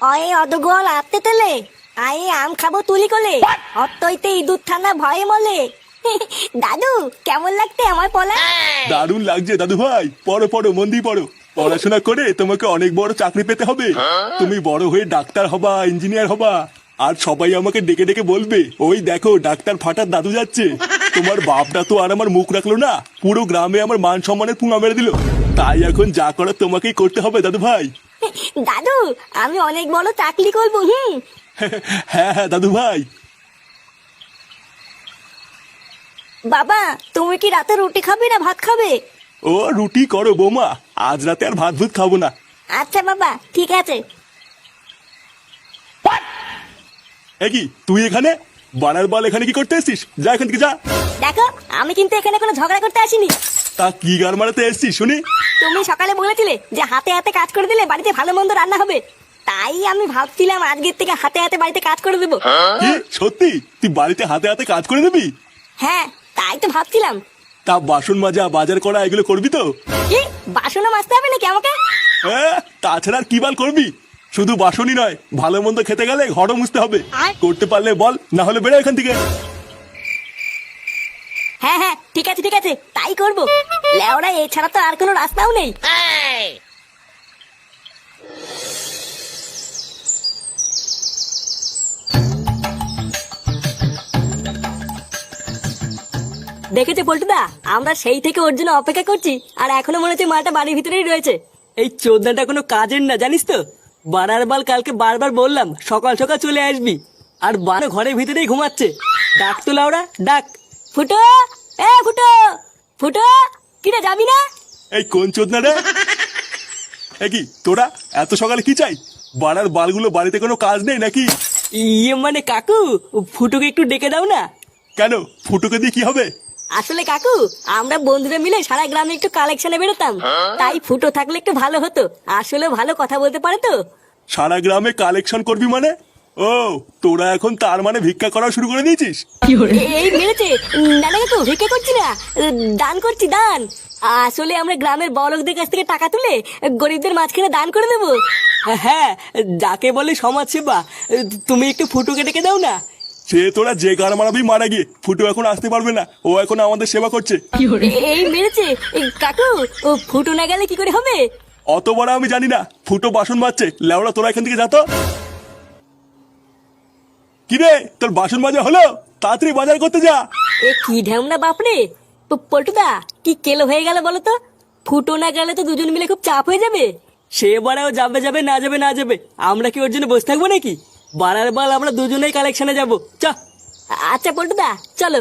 অয়ে অদগল আত্তে তেলে আয়ে আম খাবো তুলি কোলে অত্তইতে ইঁদুর থানা ভয়ে মলে। দাদু কেমন লাগতে আমার পলা? দারুণ লাগছে দাদু ভাই, পড়ো পড়ো, মন দিয়ে পড়ো। পড়াশোনা করে তোমাকে অনেক বড় চাকরি পেতে হবে। তুমি বড় হয়ে ডাক্তার হবা, ইঞ্জিনিয়ার হবা। আর সবাই আমাকে ডেকে ডেকে বলবে, ওই দেখো ডাক্তার ফাটার দাদু যাচ্ছে। তোমার বাপটা তো আর আমার মুখ রাখলো না, পুরো গ্রামে আমার মান সম্মানের পুঙা মেরে দিল। তাই এখন যা করার তোমাকেই করতে হবে দাদু ভাই। দাদু আমি অনেক বড় চাকরি করবো। হ্যাঁ হ্যাঁ দাদু ভাই। বাবা তুমি কি রাতে রুটি খাবে না ভাত খাবে? ও রুটি করো বৌমা, আজ রাতে আর ভাত ভুত খাবো না। আচ্ছা বাবা ঠিক আছে। কি তুই এখানে? বানার বল এখানে কি করতে এসছিস? যা এখান থেকে যা। দেখো আমি কিন্তু এখানে কোনো ঝগড়া করতে আসিনি। তা কি গার মারাতে এসছিস শুনি? তুমি সকালে বলেছিলে যে হাতে হাতে কাজ করে দিলে বাড়িতে ভালো মন্দ রান্না হবে, তাই আমি ভাবছিলাম আজকের থেকে হাতে হাতে বাড়িতে কাজ করে দেবো। কি সত্যি তুই বাড়িতে হাতে হাতে কাজ করে দিবি? হ্যাঁ তাই তো ভাবছিলাম। তা বাসন মাজা, বাজার করা এগুলো করবি তো? কি বাসনও মাজতে হবে নাকি আমাকে? হ্যাঁ, তাছাড়া আর কি বাল করবি? শুধু বাসনই নয়, ভালো মন্দ খেতে গেলে ঘরও মুছতে হবে। করতে পারলে বল, না হলে বেরো এখান থেকে। হ্যাঁ হ্যাঁ ঠিক আছে ঠিক আছে তাই করবো। লেওরা এছাড়া তো আর কোনো রাস্তাও নেই। দেখেছো পল্টুদা, আমরা সেই থেকে ওর জন্য অপেক্ষা করছি আর এখনো মনে হচ্ছে মাটা বাড়ির ভিতরেই রয়েছে। এই চোদনাটা কোনো কাজের না জানিস তো। বানার বাল কালকে বারবার বললাম সকাল সকাল চলে আসবি, আর বানো ঘরের ভিতরেই ঘুমাচ্ছে। ডাক তো লাউড়া ডাক। ফুটো এ ফুটো ফুটো, কিরে যাবি না? এই কোন চোদনা রে? কি তোরা এত সকালে কি চাই? বাড়ার বালগুলো বাড়িতে কোনো কাজ নেই নাকি? ইয়ে মানে কাকু, ফুটোকে একটু ডেকে দাও না। কেন, ফুটুকে দিয়ে কি হবে? আসলে কাকু আমরা বন্ধুরা মিলে সারা গ্রামে একটু কালেকশনে বেরোতাম, তাই ফুটো থাকলে একটু ভালো হতো। আসলে ভালো কথা বলতে পারে তো। সারা গ্রামে কালেকশন করবি মানে? ও তোরা এখন তার মানে ভিক্ষা করা শুরু করে দিয়েছিস? এই মেরেছে। না না কাকু ভিক্ষে করছি না, দান করছি দান। আসলে আমরা গ্রামের বড়লোকদের কাছ থেকে টাকা তুলে গরিবদের মাঝখানে দান করে দেবো। হ্যাঁ, যাকে বলে সমাজ সেবা। তুমি একটু ফুটোকে ডেকে দাও না। সে তোরা যে গার মারাবি মারা গিয়ে, ফুটু এখন আসতে পারবে না, ও এখন আমাদের সেবা করছে। এই মেরেছে। কাকু ও ফুটো না গেলে কি করে হবে? অত বড় আমি জানি না, ফুটো বাসন মাজছে। লেওড়া তোরা এখান থেকে যা তো। কি রে তোর বাসন মাজা হলো? তাড়াতাড়ি বাজার করতে যা। এ কি ঢ্যামনা বাপরে। পল্টুদা কি কেলো হয়ে গেল বলো তো? ফুটো না গেলে তো দুজন মিলে খুব চাপ হয়ে যাবে। সে বাড়াও যাবে যাবে না যাবে না যাবে, আমরা কি ওর জন্য বসে থাকবো নাকি? বাড়ার বাল আমরা দুজনেই কালেকশনে যাবো। চ। আচ্ছা পল্টুদা চলো।